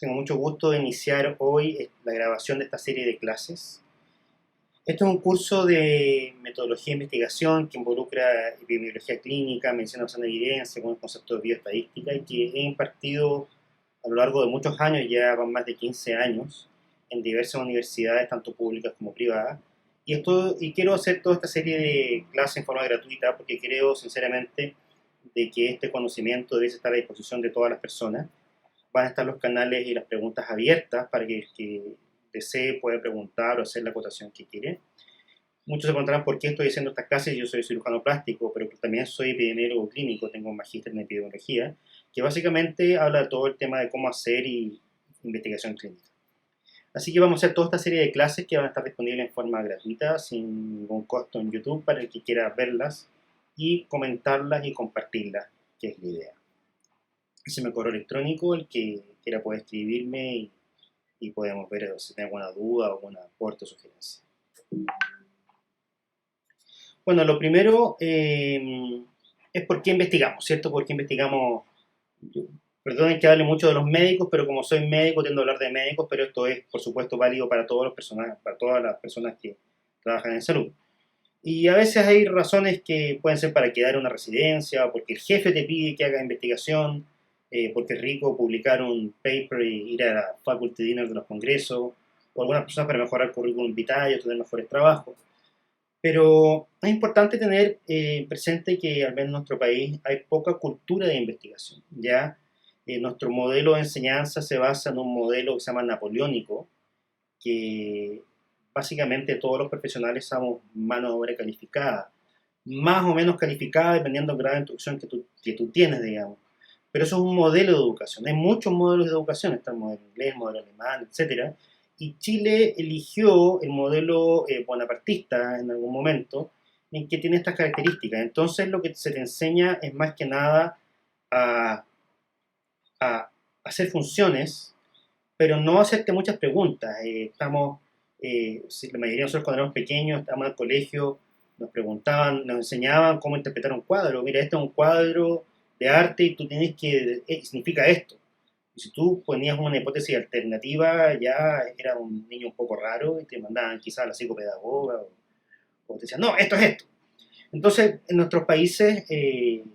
Tengo mucho gusto de iniciar hoy la grabación de esta serie de clases. Esto es un curso de metodología de investigación que involucra epidemiología clínica, medicina basada en evidencia, con el concepto de bioestadística y que he impartido a lo largo de muchos años, ya van más de 15 años, en diversas universidades, tanto públicas como privadas. Y quiero hacer toda esta serie de clases en forma gratuita porque creo sinceramente de que este conocimiento debe estar a disposición de todas las personas. Van a estar los canales y las preguntas abiertas para que el que desee pueda preguntar o hacer la acotación que quiere. Muchos se preguntarán por qué estoy haciendo estas clases. Yo soy cirujano plástico, pero también soy epidemiólogo clínico, tengo un magíster en epidemiología, que básicamente habla de todo el tema de cómo hacer investigación clínica. Así que vamos a hacer toda esta serie de clases que van a estar disponibles en forma gratuita, sin ningún costo en YouTube, para el que quiera verlas y comentarlas y compartirlas, que es la idea. Ese es mi correo electrónico, el que quiera puede escribirme y podemos ver si tiene alguna duda o alguna aporte o sugerencia. Bueno, lo primero es por qué investigamos, ¿cierto? ¿Por qué investigamos? Perdonen que hable mucho de los médicos, pero como soy médico tiendo a hablar de médicos, pero esto es, por supuesto, válido para para todas las personas que trabajan en salud. Y a veces hay razones que pueden ser para quedar en una residencia, o porque el jefe te pide que haga investigación, porque es rico publicar un paper y ir a la faculty dinner de los congresos, o algunas personas para mejorar el currículum vitae o tener mejores trabajos. Pero es importante tener presente que al menos en nuestro país hay poca cultura de investigación. Ya nuestro modelo de enseñanza se basa en un modelo que se llama napoleónico, que básicamente todos los profesionales somos mano de obra calificada, más o menos calificada dependiendo del grado de instrucción que tú tienes, digamos. Pero eso es un modelo de educación. Hay muchos modelos de educación, está el modelo inglés, el modelo alemán, etcétera. Y Chile eligió el modelo bonapartista en algún momento, en que tiene estas características. Entonces lo que se te enseña es más que nada a, a hacer funciones, pero no hacerte muchas preguntas. Si la mayoría de nosotros cuando éramos pequeños, estábamos en el colegio, nos preguntaban, nos enseñaban cómo interpretar un cuadro. Mira, este es un cuadro de arte y tú tienes que, significa esto. Y si tú ponías una hipótesis alternativa, ya era un niño un poco raro y te mandaban quizás a la psicopedagoga o te decían, no, esto es esto. Entonces, en nuestros países,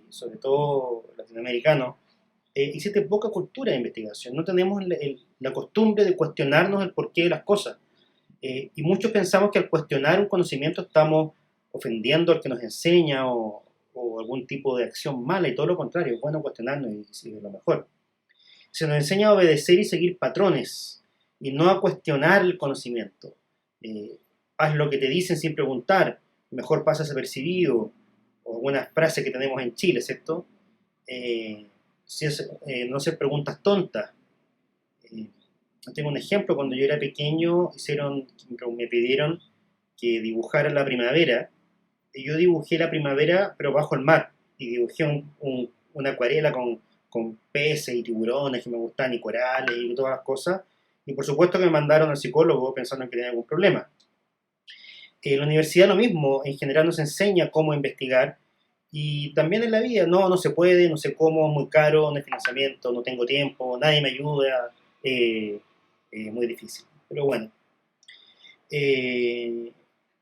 sobre todo latinoamericanos, existe poca cultura de investigación. No tenemos la costumbre de cuestionarnos el porqué de las cosas. Y muchos pensamos que al cuestionar un conocimiento estamos ofendiendo al que nos enseña o algún tipo de acción mala, y todo lo contrario, es bueno cuestionarnos y seguir lo mejor. Se nos enseña a obedecer y seguir patrones y no a cuestionar el conocimiento. Eh, Haz lo que te dicen sin preguntar, mejor pasa desapercibido, o algunas frases que tenemos en Chile, ¿cierto? No hacer preguntas tontas. Eh, Tengo un ejemplo, cuando yo era pequeño me pidieron que dibujara la primavera, y yo dibujé la primavera pero bajo el mar, y dibujé una acuarela con peces y tiburones que me gustaban y corales y todas las cosas, y por supuesto que me mandaron al psicólogo pensando que tenía algún problema. En la universidad lo mismo, en general nos enseña cómo investigar, y también en la vida, no, no se puede, no sé cómo, muy caro, no hay financiamiento, no tengo tiempo, nadie me ayuda, eh, muy difícil. Pero bueno, eh,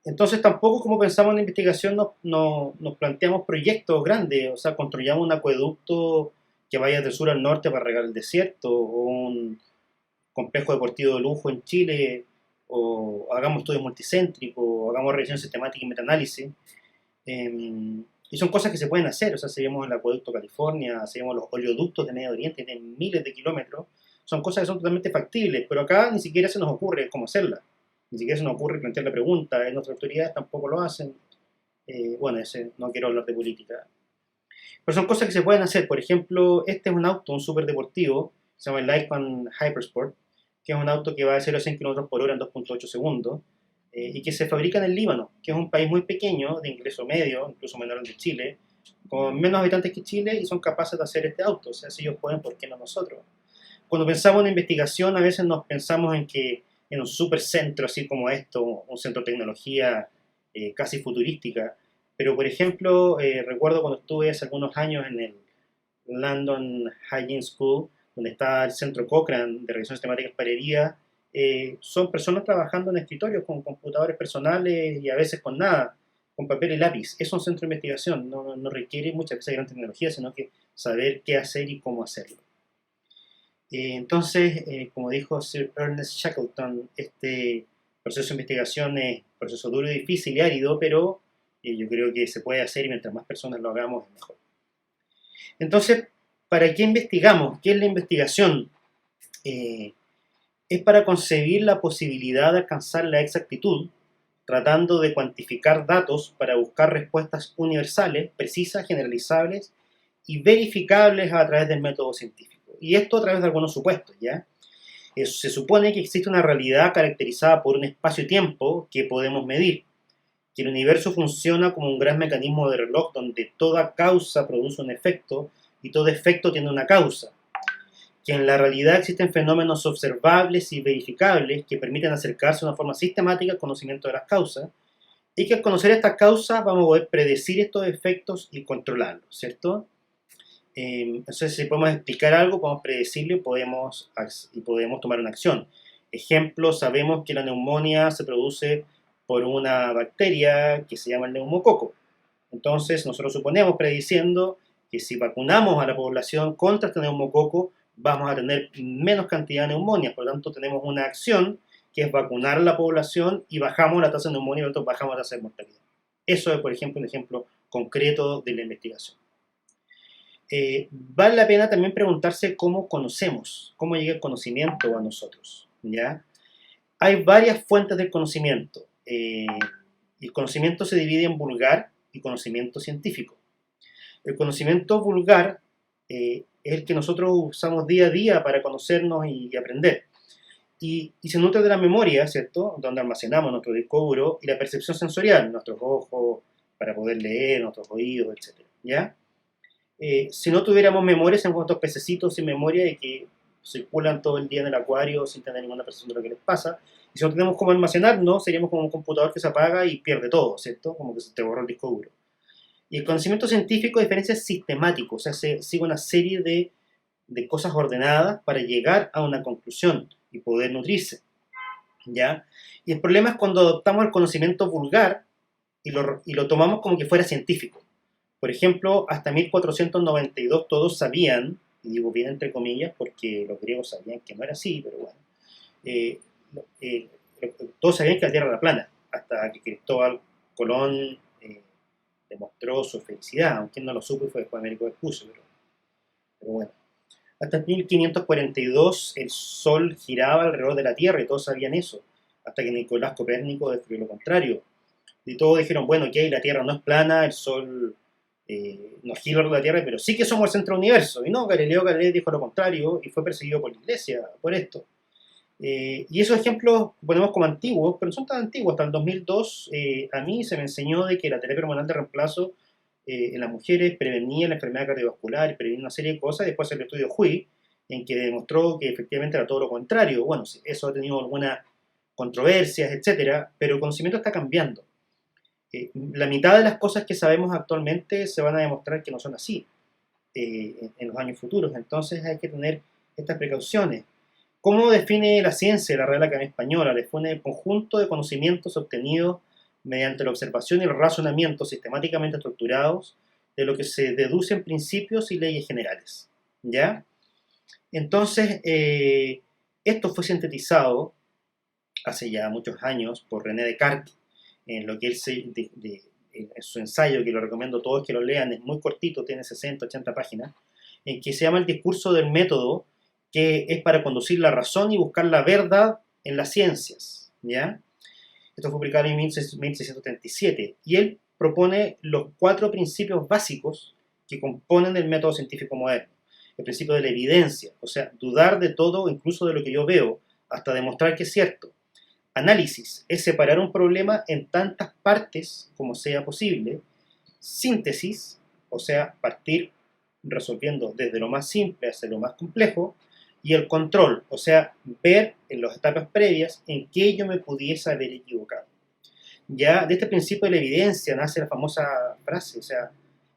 entonces tampoco como pensamos en investigación nos planteamos proyectos grandes, o sea, construyamos un acueducto que vaya del sur al norte para regar el desierto, o un complejo deportivo de lujo en Chile, o hagamos estudios multicéntricos, o hagamos revisión sistemática y metaanálisis. Y son cosas que se pueden hacer, o sea, seguimos el acueducto California, seguimos los oleoductos de Medio Oriente, tienen miles de kilómetros, son cosas que son totalmente factibles, pero acá ni siquiera se nos ocurre cómo hacerlas, ni siquiera se nos ocurre plantear la pregunta, en nuestras autoridades tampoco lo hacen. Bueno, no quiero hablar de política, pero son cosas que se pueden hacer. Por ejemplo, este es un auto, un super deportivo, se llama el Lycon Hypersport, que es un auto que va de 0 a 100 km por hora en 2.8 segundos, y que se fabrica en el Líbano, que es un país muy pequeño, de ingreso medio, incluso menor al de Chile, con menos habitantes que Chile, y son capaces de hacer este auto. O sea, si ellos pueden, ¿por qué no nosotros? Cuando pensamos en investigación, a veces nos pensamos en que en un supercentro así como esto, un centro de tecnología casi futurística, pero por ejemplo, recuerdo cuando estuve hace algunos años en el London Hygiene School, donde está el Centro Cochrane de Revisión Sistemática para Heridas, son personas trabajando en escritorios con computadores personales y a veces con nada, con papel y lápiz. Es un centro de investigación, no requiere muchas veces gran tecnología, sino que saber qué hacer y cómo hacerlo. Entonces, como dijo Sir Ernest Shackleton, este proceso de investigación es un proceso duro y difícil y árido, pero yo creo que se puede hacer y mientras más personas lo hagamos es mejor. Entonces, ¿para qué investigamos? ¿Qué es la investigación? Es para concebir la posibilidad de alcanzar la exactitud, tratando de cuantificar datos para buscar respuestas universales, precisas, generalizables y verificables a través del método científico. Y esto a través de algunos supuestos, ¿ya? Se supone que existe una realidad caracterizada por un espacio-tiempo que podemos medir, que el universo funciona como un gran mecanismo de reloj donde toda causa produce un efecto y todo efecto tiene una causa, que en la realidad existen fenómenos observables y verificables que permiten acercarse de una forma sistemática al conocimiento de las causas, y que al conocer estas causas vamos a poder predecir estos efectos y controlarlos, ¿cierto? Entonces, si podemos explicar algo, podemos predecirlo y podemos tomar una acción. Ejemplo, sabemos que la neumonía se produce por una bacteria que se llama el neumococo. Entonces, nosotros suponemos, prediciendo, que si vacunamos a la población contra este neumococo, vamos a tener menos cantidad de neumonias. Por lo tanto, tenemos una acción que es vacunar a la población y bajamos la tasa de neumonía y nosotros bajamos la tasa de mortalidad. Eso es, por ejemplo, un ejemplo concreto de la investigación. Vale la pena también preguntarse cómo conocemos, cómo llega el conocimiento a nosotros, ¿ya? Hay varias fuentes del conocimiento. El conocimiento se divide en vulgar y conocimiento científico. El conocimiento vulgar es el que nosotros usamos día a día para conocernos y aprender. Y se nutre de la memoria, ¿cierto? Donde almacenamos nuestro disco duro y la percepción sensorial, nuestros ojos para poder leer, nuestros oídos, etc. ¿Ya? Si no tuviéramos memoria, seríamos estos pececitos sin memoria y que circulan todo el día en el acuario sin tener ninguna percepción de lo que les pasa. Y si no tenemos cómo almacenarnos, seríamos como un computador que se apaga y pierde todo, ¿cierto? Como que se te borra el disco duro. Y el conocimiento científico, a diferencia, es sistemático, o sea, sigue una serie de cosas ordenadas para llegar a una conclusión y poder nutrirse, ¿ya? Y el problema es cuando adoptamos el conocimiento vulgar y lo tomamos como que fuera científico. Por ejemplo, hasta 1492 todos sabían, y digo bien entre comillas, porque los griegos sabían que no era así, pero bueno, eh, eh, todos sabían que la Tierra era plana, hasta que Cristóbal Colón demostró su felicidad, aunque no lo supo y fue después Américo Vespucio, pero bueno. Hasta 1542 el Sol giraba alrededor de la Tierra y todos sabían eso, hasta que Nicolás Copérnico descubrió lo contrario. Y todos dijeron, bueno, ok, la Tierra no es plana, el Sol no gira alrededor de la Tierra, pero sí que somos el centro del universo. Y no, Galileo Galilei dijo lo contrario y fue perseguido por la Iglesia por esto. Y esos ejemplos ponemos como antiguos, pero no son tan antiguos. Hasta el 2002 a mí se me enseñó de que la terapia hormonal de reemplazo en las mujeres prevenía la enfermedad cardiovascular y prevenía una serie de cosas. Después el estudio Hui, en que demostró que efectivamente era todo lo contrario. Bueno, eso ha tenido algunas controversias, etcétera, pero el conocimiento está cambiando. La mitad de las cosas que sabemos actualmente se van a demostrar que no son así en los años futuros. Entonces hay que tener estas precauciones. ¿Cómo define la ciencia la Real Academia Española? Define el conjunto de conocimientos obtenidos mediante la observación y el razonamiento sistemáticamente estructurados de lo que se deducen principios y leyes generales. ¿Ya? Entonces, esto fue sintetizado hace ya muchos años por René Descartes, en lo que él en su ensayo, que lo recomiendo a todos que lo lean, es muy cortito, tiene 60, 80 páginas, en que se llama el discurso del método, que es para conducir la razón y buscar la verdad en las ciencias, ¿ya? Esto fue publicado en 1637, y él propone los 4 principios básicos que componen el método científico moderno. El principio de la evidencia, o sea, dudar de todo, incluso de lo que yo veo, hasta demostrar que es cierto. Análisis es separar un problema en tantas partes como sea posible. Síntesis, o sea, partir resolviendo desde lo más simple hacia lo más complejo. Y el control, o sea, ver en las etapas previas en qué yo me pudiese haber equivocado. Ya de este principio de la evidencia nace la famosa frase, o sea,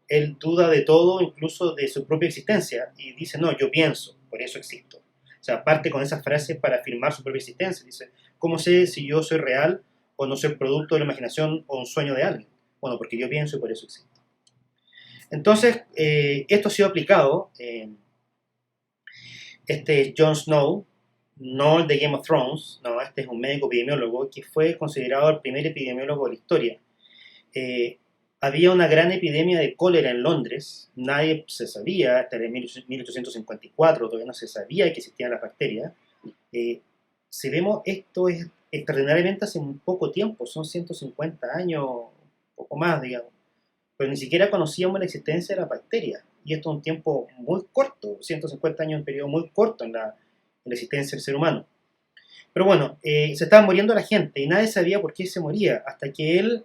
él duda de todo, incluso de su propia existencia, y dice, no, yo pienso. por eso existo. O sea, parte con esas frases para afirmar su propia existencia. Dice, ¿cómo sé si yo soy real o no soy producto de la imaginación o un sueño de alguien? Bueno, porque yo pienso y por eso existo. Entonces, esto ha sido aplicado. Este es Jon Snow, no el de Game of Thrones, no, este es un médico epidemiólogo que fue considerado el primer epidemiólogo de la historia. Eh, Había una gran epidemia de cólera en Londres, nadie se sabía, hasta el 1854 todavía no se sabía que existían las bacterias. Si vemos, esto es extraordinariamente hace un poco tiempo, son 150 años, un poco más, digamos, pero ni siquiera conocíamos la existencia de las bacterias. Y esto es un tiempo muy corto, 150 años, un periodo muy corto en la existencia del ser humano. Pero bueno, se estaba muriendo la gente y nadie sabía por qué se moría, hasta que él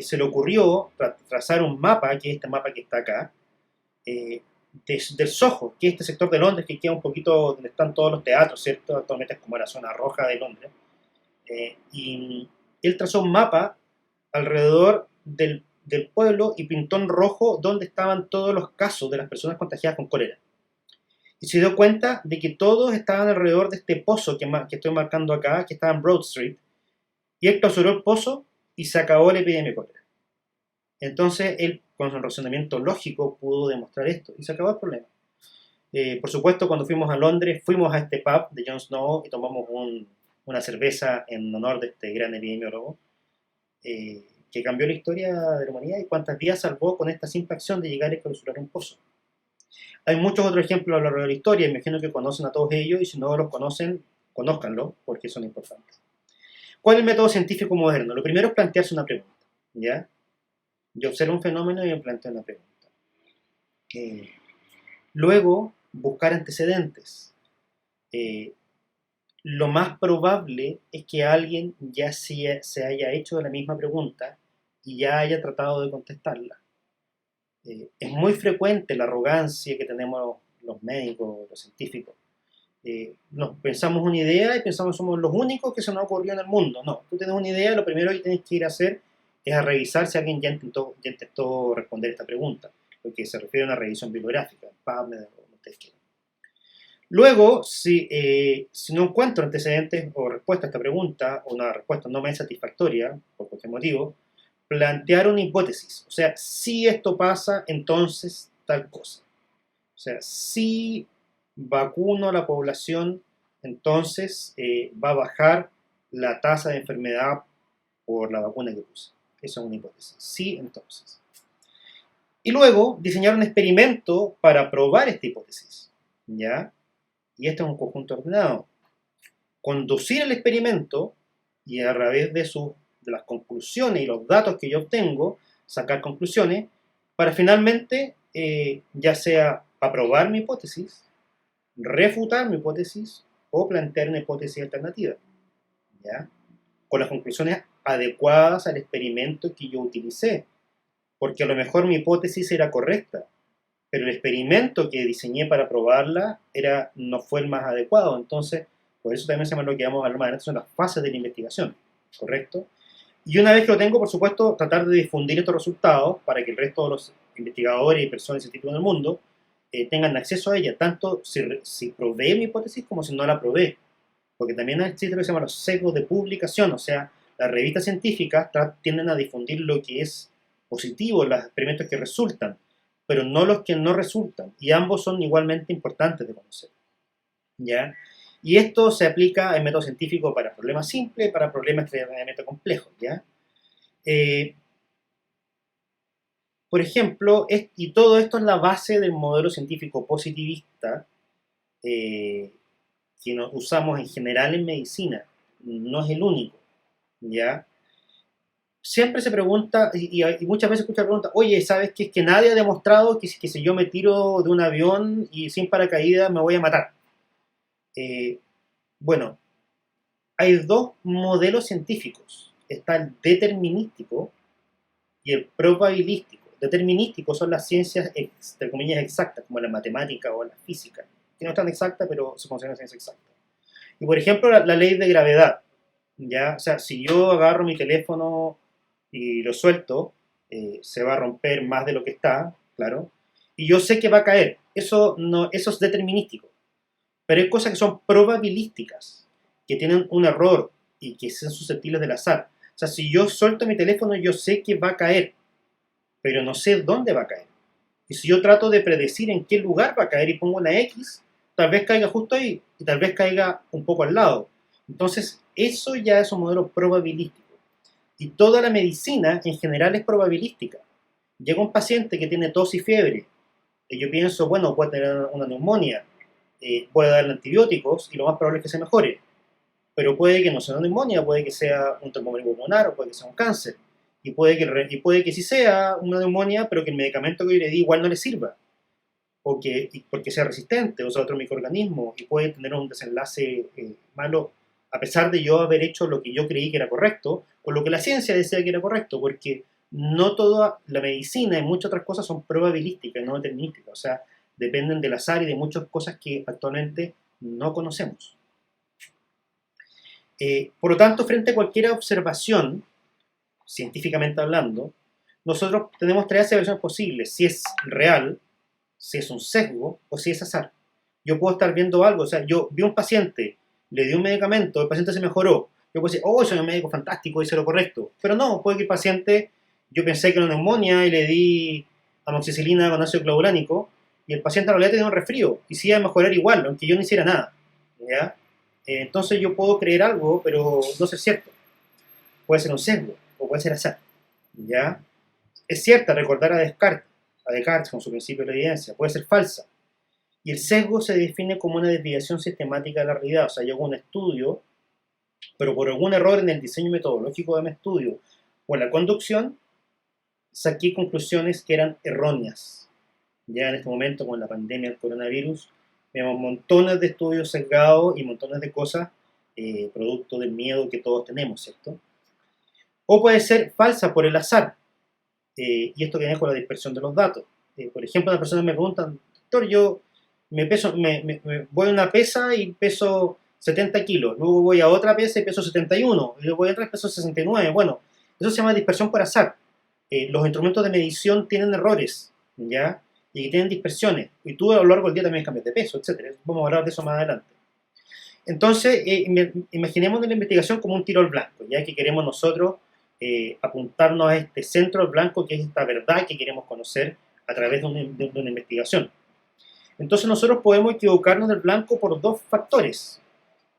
se le ocurrió trazar un mapa, que es este mapa que está acá, del Soho, que es este sector de Londres que queda un poquito donde están todos los teatros, ¿cierto? Actualmente es como la zona roja de Londres. Y él trazó un mapa alrededor del pueblo y pintó en rojo donde estaban todos los casos de las personas contagiadas con cólera. Y se dio cuenta de que todos estaban alrededor de este pozo que estoy marcando acá, que estaba en Broad Street, y él clausuró el pozo y se acabó la epidemia de cólera. Entonces él, con su razonamiento lógico, pudo demostrar esto y se acabó el problema. Por supuesto, cuando fuimos a Londres, fuimos a este pub de Jon Snow y tomamos una cerveza en honor de este gran epidemiólogo, que cambió la historia de la humanidad y cuántas vidas salvó con esta simple acción de llegar y clausurar un pozo. Hay muchos otros ejemplos a lo largo de la historia, me imagino que conocen a todos ellos y si no los conocen, conózcanlo porque son importantes. ¿Cuál es el método científico moderno? Lo primero es plantearse una pregunta, ¿ya? Yo observo un fenómeno y me planteo una pregunta. Luego, buscar antecedentes. Lo más probable es que alguien ya se haya hecho la misma pregunta y ya haya tratado de contestarla. Es muy frecuente la arrogancia que tenemos los médicos, los científicos. Nos pensamos una idea y pensamos que somos los únicos que se nos ocurrió en el mundo. No, tú tienes una idea, lo primero que tienes que ir a hacer es a revisar si alguien ya intentó responder esta pregunta, lo que se refiere a una revisión bibliográfica, PubMed o lo que quieran. Luego, si no encuentro antecedentes o respuesta a esta pregunta, o una respuesta no me es satisfactoria, por cualquier motivo, plantear una hipótesis. O sea, si esto pasa, entonces tal cosa. O sea, si vacuno a la población, entonces va a bajar la tasa de enfermedad por la vacuna que puse. Esa es una hipótesis. Sí, entonces. Y luego diseñar un experimento para probar esta hipótesis. ¿Ya? Y esto es un conjunto ordenado. Conducir el experimento y a través de las conclusiones y los datos que yo obtengo, sacar conclusiones para finalmente, ya sea aprobar mi hipótesis, refutar mi hipótesis o plantear una hipótesis alternativa. ¿Ya? Con las conclusiones adecuadas al experimento que yo utilicé. Porque a lo mejor mi hipótesis era correcta, pero el experimento que diseñé para probarla no fue el más adecuado. Entonces, por eso también se llama lo que vamos a hablar más adelante, son las fases de la investigación, ¿correcto? Y una vez que lo tengo, por supuesto, tratar de difundir estos resultados para que el resto de los investigadores y personas científicas del mundo tengan acceso a ella, tanto si probé mi hipótesis como si no la probé. Porque también existe lo que se llama los sesgos de publicación, o sea, las revistas científicas tienden a difundir lo que es positivo, los experimentos que resultan, pero no los que no resultan, y ambos son igualmente importantes de conocer, ¿ya? Y esto se aplica en método científico para problemas simples y para problemas extremadamente complejos, ¿ya? Por ejemplo, y todo esto es la base del modelo científico positivista que usamos en general en medicina, no es el único, ¿ya? Siempre se pregunta, y muchas veces escucho la pregunta, oye, ¿sabes qué? Es que nadie ha demostrado que si yo me tiro de un avión y sin paracaídas me voy a matar. Bueno, hay dos modelos científicos. Está el determinístico y el probabilístico. Determinístico son las ciencias, entre comillas, exactas, como la matemática o la física, que no están exactas, pero se consideran ciencias exactas. Y por ejemplo, la ley de gravedad, ¿ya? O sea, si yo agarro mi teléfono y lo suelto, se va a romper más de lo que está, claro, y yo sé que va a caer, eso es determinístico. Pero hay cosas que son probabilísticas, que tienen un error y que son susceptibles del azar. O sea, si yo suelto mi teléfono, yo sé que va a caer, pero no sé dónde va a caer. Y si yo trato de predecir en qué lugar va a caer y pongo una X, tal vez caiga justo ahí y tal vez caiga un poco al lado. Entonces, eso ya es un modelo probabilístico. Y toda la medicina en general es probabilística. Llega un paciente que tiene tos y fiebre, y yo pienso, bueno, puede tener una neumonía, voy a darle antibióticos y lo más probable es que se mejore. Pero puede que no sea una neumonía, puede que sea un tromboembolismo pulmonar o puede que sea un cáncer. Y puede que sí sea una neumonía, pero que el medicamento que yo le di igual no le sirva. Porque sea resistente, o sea, otro microorganismo, y puede tener un desenlace malo, a pesar de yo haber hecho lo que yo creí que era correcto, o lo que la ciencia decía que era correcto, porque no toda la medicina y muchas otras cosas son probabilísticas, no determinísticas, o sea, dependen del azar y de muchas cosas que actualmente no conocemos. Por lo tanto, frente a cualquier observación, científicamente hablando, nosotros tenemos tres observaciones posibles: si es real, si es un sesgo o si es azar. Yo puedo estar viendo algo, o sea, yo vi a un paciente, le di un medicamento, el paciente se mejoró. Yo puedo decir, oh, soy un médico fantástico, hice lo correcto. Pero no, puede que el paciente, yo pensé que era una neumonía y le di amoxicilina con ácido clavulánico y el paciente en realidad tenía un resfrío y sí iba a mejorar igual, aunque yo no hiciera nada. ¿Ya? Entonces yo puedo creer algo, pero no ser cierto. Puede ser un sesgo o puede ser azar. ¿Ya? Es cierta, recordar a Descartes con su principio de la evidencia, puede ser falsa. Y el sesgo se define como una desviación sistemática de la realidad. O sea, yo hago un estudio, pero por algún error en el diseño metodológico de mi estudio o en la conducción, saqué conclusiones que eran erróneas. Ya en este momento, con la pandemia del coronavirus, vemos montones de estudios sesgados y montones de cosas producto del miedo que todos tenemos, ¿cierto? O puede ser falsa por el azar. Y esto viene con la dispersión de los datos. Por ejemplo, una persona me pregunta, doctor, yo voy a una pesa y peso 70 kilos, luego voy a otra pesa y peso 71, y luego voy a otra y peso 69. Bueno, eso se llama dispersión por azar. Los instrumentos de medición tienen errores, ¿ya? Y tienen dispersiones. Y tú a lo largo del día también cambias de peso, etcétera. Vamos a hablar de eso más adelante. Entonces, imaginemos la investigación como un tiro al blanco, ya que queremos nosotros apuntarnos a este centro al blanco, que es esta verdad que queremos conocer a través de una investigación. Entonces nosotros podemos equivocarnos del blanco por dos factores.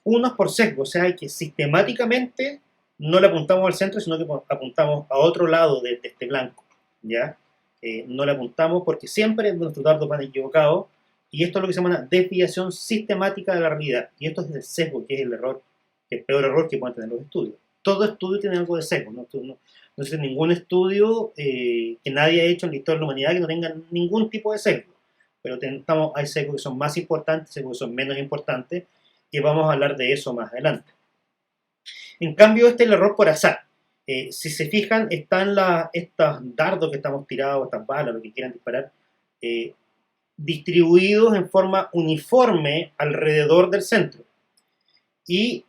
Uno es por sesgo, o sea, que sistemáticamente no le apuntamos al centro, sino que apuntamos a otro lado de este blanco, ¿ya? No le apuntamos porque siempre nuestros dardos van equivocados, y esto es lo que se llama una desviación sistemática de la realidad. Y esto es el sesgo, que es el error, el peor error que pueden tener los estudios. Todo estudio tiene algo de sesgo, no existe ningún estudio que nadie ha hecho en la historia de la humanidad que no tenga ningún tipo de sesgo. Pero hay sesgos que son más importantes, sesgos que son menos importantes, y vamos a hablar de eso más adelante. En cambio, este es el error por azar. Si se fijan, están estos dardos que estamos tirados, estas balas, lo que quieran disparar, distribuidos en forma uniforme alrededor del centro. Y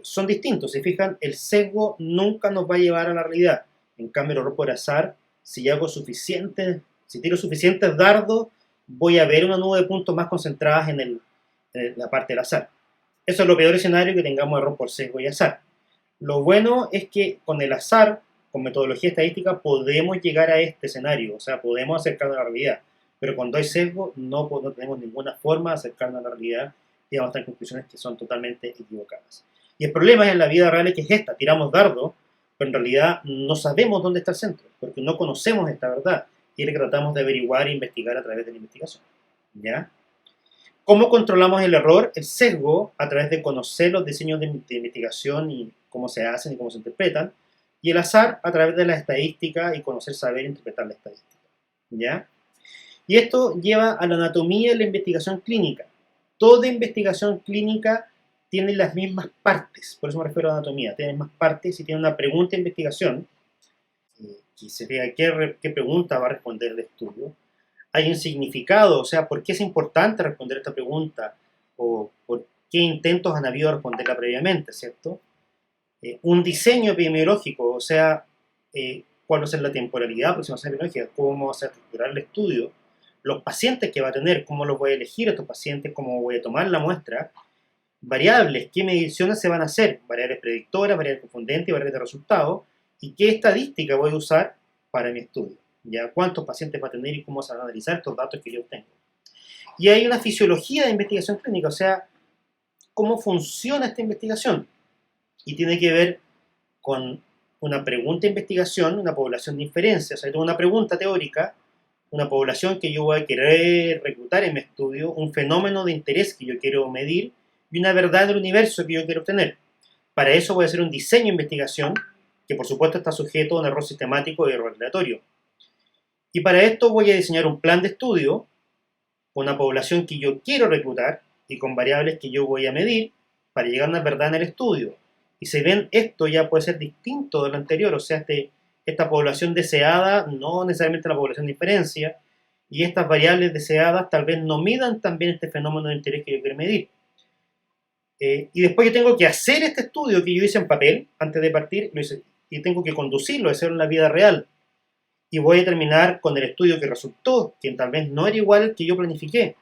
son distintos. Si fijan, el sesgo nunca nos va a llevar a la realidad. En cambio, el error por azar, si tiro suficientes dardos, voy a ver una nube de puntos más concentradas en la parte del azar. Eso es lo peor escenario, que tengamos error por sesgo y azar. Lo bueno es que con el azar, con metodología estadística, podemos llegar a este escenario, o sea, podemos acercarnos a la realidad. Pero cuando hay sesgo, no tenemos ninguna forma de acercarnos a la realidad y vamos a tener conclusiones que son totalmente equivocadas. Y el problema en la vida real es que es esta: tiramos dardos, pero en realidad no sabemos dónde está el centro, porque no conocemos esta verdad, y es lo que tratamos de averiguar e investigar a través de la investigación. ¿Ya? ¿Cómo controlamos el error? El sesgo, a través de conocer los diseños de investigación y cómo se hacen y cómo se interpretan. Y el azar, a través de la estadística y conocer, saber interpretar la estadística. ¿Ya? Y esto lleva a la anatomía de la investigación clínica. Toda investigación clínica tiene las mismas partes, por eso me refiero a anatomía. Tiene más partes y tiene una pregunta de investigación, que se vea qué pregunta va a responder el estudio. Hay un significado, o sea, ¿por qué es importante responder esta pregunta? O ¿por qué intentos han habido de responderla previamente, ¿cierto? Un diseño epidemiológico, o sea, cuál va a ser la temporalidad aproximación epidemiológica, cómo va a ser estructurar el estudio, los pacientes que va a tener, cómo los voy a elegir a estos pacientes, cómo voy a tomar la muestra, variables, qué mediciones se van a hacer, variables predictoras, variables confundentes y variables de resultados, y qué estadística voy a usar para mi estudio, ya cuántos pacientes va a tener y cómo se van a analizar estos datos que yo obtengo. Y hay una fisiología de investigación clínica, o sea, cómo funciona esta investigación, y tiene que ver con una pregunta de investigación, una población de inferencia, o sea, tengo una pregunta teórica, una población que yo voy a querer reclutar en mi estudio, un fenómeno de interés que yo quiero medir y una verdad del universo que yo quiero obtener. Para eso voy a hacer un diseño de investigación que por supuesto está sujeto a un error sistemático y error aleatorio. Y para esto voy a diseñar un plan de estudio con una población que yo quiero reclutar y con variables que yo voy a medir para llegar a una verdad en el estudio. Y si ven, esto ya puede ser distinto de lo anterior, o sea, esta población deseada no necesariamente la población de inferencia, y estas variables deseadas tal vez no midan también este fenómeno de interés que yo quiero medir. Y después yo tengo que hacer este estudio que yo hice en papel antes de partir, y tengo que conducirlo, hacerlo en la vida real. Y voy a terminar con el estudio que resultó, que tal vez no era igual al que yo planifiqué,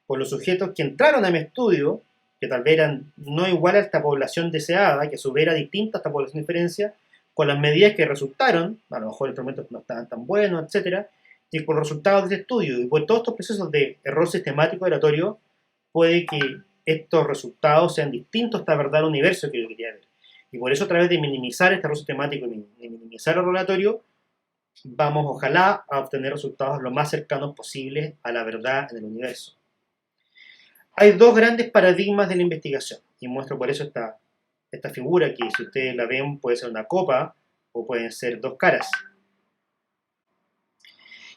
por los sujetos que entraron a mi estudio, que tal vez eran no igual a esta población deseada, que a su vez era distinta a esta población de diferencia, con las medidas que resultaron, a lo mejor el instrumentos no estaban tan buenos, etcétera, y por los resultados de este estudio, y por todos estos procesos de error sistemático aleatorio, puede que estos resultados sean distintos a esta verdad del universo que yo quería ver. Y por eso, a través de minimizar este error sistemático y minimizar el error aleatorio, vamos, ojalá, a obtener resultados lo más cercanos posibles a la verdad en el universo. Hay dos grandes paradigmas de la investigación, y muestro por eso esta figura que, si ustedes la ven, puede ser una copa o pueden ser dos caras.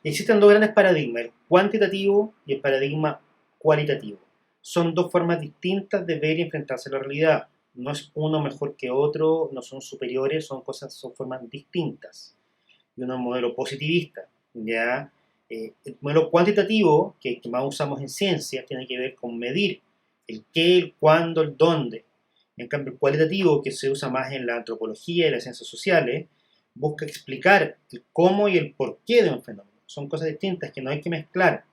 Existen dos grandes paradigmas, el cuantitativo y el paradigma cualitativo. Son dos formas distintas de ver y enfrentarse a la realidad. No es uno mejor que otro, no son superiores, son formas distintas. Y uno es un modelo positivista, ¿ya? El modelo cuantitativo, que más usamos en ciencia, tiene que ver con medir el qué, el cuándo, el dónde. En cambio, el cualitativo, que se usa más en la antropología y las ciencias sociales, busca explicar el cómo y el porqué de un fenómeno. Son cosas distintas que no hay que mezclar.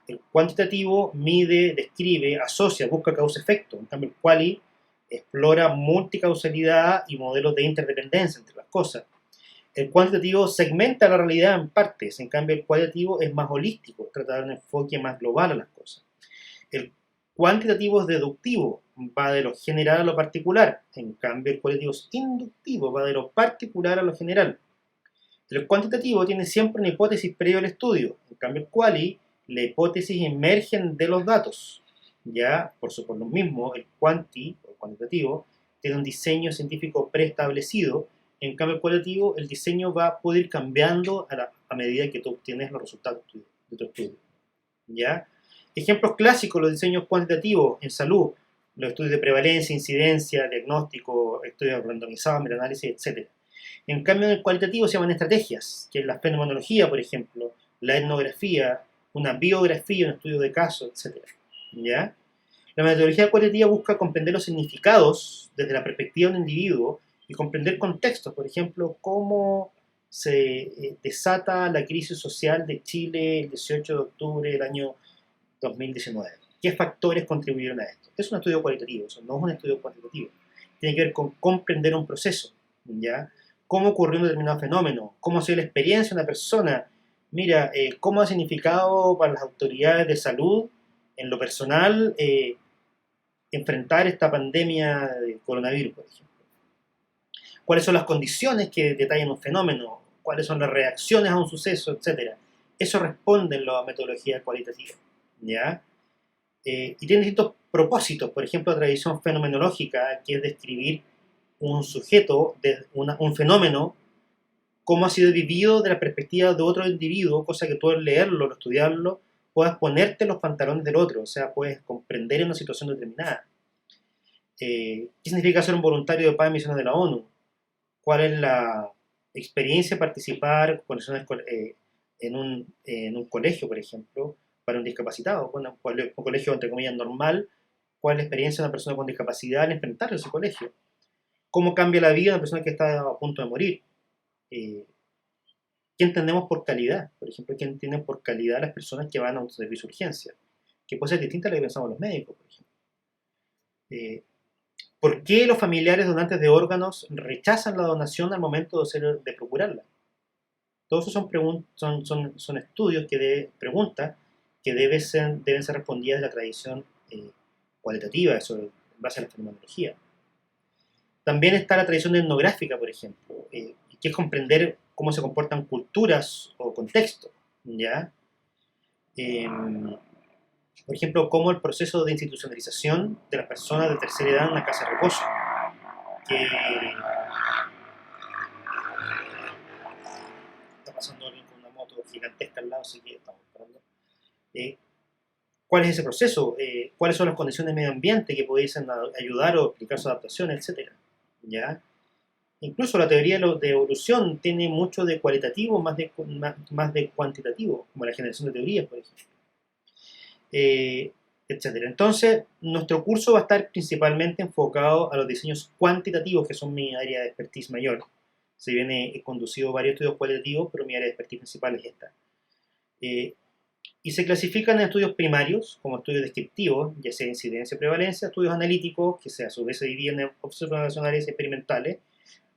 El cuantitativo mide, describe, asocia, busca causa-efecto. En cambio, el quali explora multicausalidad y modelos de interdependencia entre las cosas. El cuantitativo segmenta la realidad en partes, en cambio el cualitativo es más holístico, trata de dar un enfoque más global a las cosas. El cuantitativo es deductivo, va de lo general a lo particular, en cambio el cualitativo es inductivo, va de lo particular a lo general. El cuantitativo tiene siempre una hipótesis previa al estudio, en cambio el quali, la hipótesis emergen de los datos. Ya, por lo mismo, el cuantitativo, tiene un diseño científico preestablecido. En cambio, el cualitativo, el diseño va a poder ir cambiando a medida que tú obtienes los resultados de tu estudio. ¿Ya? Ejemplos clásicos, los diseños cuantitativos en salud, los estudios de prevalencia, incidencia, diagnóstico, estudios randomizados, metaanálisis, etc. En cambio, en el cualitativo se llaman estrategias, que es la fenomenología, por ejemplo, la etnografía, una biografía, un estudio de caso, etc. ¿Ya? La metodología cualitativa busca comprender los significados desde la perspectiva de un individuo y comprender contextos, por ejemplo, cómo se desata la crisis social de Chile el 18 de octubre del año 2019. ¿Qué factores contribuyeron a esto? Es un estudio cualitativo, eso no es un estudio cuantitativo. Tiene que ver con comprender un proceso, ¿ya? Cómo ocurrió un determinado fenómeno, cómo ha sido la experiencia de una persona. Mira, cómo ha significado para las autoridades de salud, en lo personal, enfrentar esta pandemia de coronavirus, por ejemplo. Cuáles son las condiciones que detallan un fenómeno, cuáles son las reacciones a un suceso, etc. Eso responde en la metodología cualitativa, ¿ya? Y tiene distintos propósitos, por ejemplo, la tradición fenomenológica, que es describir un sujeto, un fenómeno, cómo ha sido vivido de la perspectiva de otro individuo, cosa que tú al leerlo, al estudiarlo, puedas ponerte en los pantalones del otro, o sea, puedes comprender en una situación determinada. ¿Qué significa ser un voluntario de paz en misiones de la ONU? ¿Cuál es la experiencia de participar en un colegio, por ejemplo, para un discapacitado? Bueno, un colegio, entre comillas, normal. ¿Cuál es la experiencia de una persona con discapacidad al enfrentarse a ese colegio? ¿Cómo cambia la vida de una persona que está a punto de morir? ¿Qué entendemos por calidad? Por ejemplo, ¿qué entienden por calidad las personas que van a un servicio de urgencia? Que puede ser distinta a lo que pensamos los médicos, por ejemplo. Eh, ¿Por qué los familiares donantes de órganos rechazan la donación al momento de procurarla? Todos esos son estudios preguntas que deben ser respondidas de la tradición cualitativa, eso en base a la fenomenología. También está la tradición etnográfica, por ejemplo, que es comprender cómo se comportan culturas o contextos, ¿ya? Por ejemplo, cómo el proceso de institucionalización de las personas de tercera edad en una casa de reposo, que está pasando alguien con una moto gigantesca al lado, así que estamos esperando. ¿Cuál es ese proceso? ¿Cuáles son las condiciones de medio ambiente que pudiesen ayudar o explicar su adaptación, etcétera? ¿Ya? Incluso la teoría de evolución tiene mucho de cualitativo más de cuantitativo, como la generación de teorías, por ejemplo. Etcétera. Entonces, nuestro curso va a estar principalmente enfocado a los diseños cuantitativos, que son mi área de expertise mayor. Si bien he conducido varios estudios cualitativos, pero mi área de expertise principal es esta. Y se clasifican en estudios primarios, como estudios descriptivos, ya sea incidencia o prevalencia, estudios analíticos, que a su vez se dividen en observacionales y experimentales,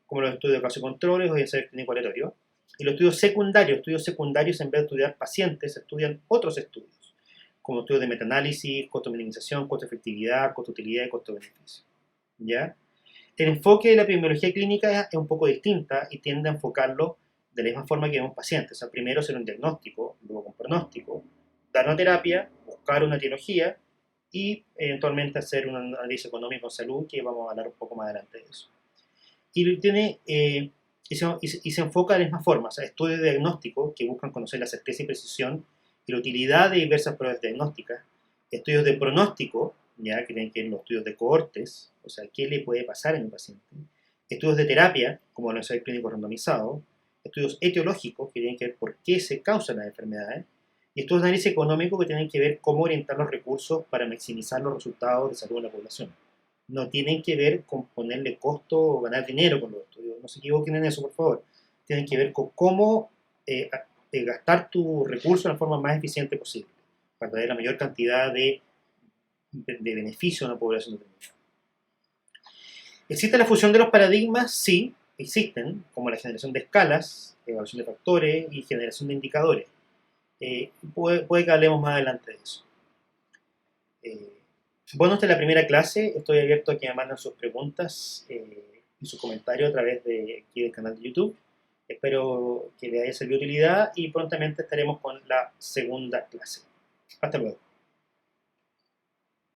como los estudios de caso y controles o ensayos clínicos aleatorios. Y los estudios secundarios en vez de estudiar pacientes, estudian otros estudios, como estudios de metaanálisis, costo-minimización, costo-efectividad, costo-utilidad y costo-beneficio. ¿Ya? El enfoque de la epidemiología clínica es un poco distinta y tiende a enfocarlo de la misma forma que vemos pacientes. O sea, primero hacer un diagnóstico, luego un pronóstico, dar una terapia, buscar una etiología y eventualmente hacer un análisis económico de salud, que vamos a hablar un poco más adelante de eso. Y se enfoca de la misma forma, o sea, estudios de diagnóstico que buscan conocer la certeza y precisión y la utilidad de diversas pruebas diagnósticas, estudios de pronóstico, ya que tienen que ver los estudios de cohortes, o sea, qué le puede pasar en el paciente, estudios de terapia, como los ensayos clínicos randomizados, estudios etiológicos, que tienen que ver por qué se causan las enfermedades, y estudios de análisis económico, que tienen que ver cómo orientar los recursos para maximizar los resultados de salud de la población. No tienen que ver con ponerle costo o ganar dinero con los estudios, no se equivoquen en eso, por favor. Tienen que ver con cómo gastar tu recurso de la forma más eficiente posible, para traer la mayor cantidad de beneficio a una población determinada. ¿Existe la fusión de los paradigmas? Sí, existen, como la generación de escalas, evaluación de factores y generación de indicadores. Puede que hablemos más adelante de eso. Bueno, esta es la primera clase. Estoy abierto a que me manden sus preguntas y sus comentarios a través de aquí del canal de YouTube. Espero que les haya servido de utilidad y prontamente estaremos con la segunda clase. Hasta luego.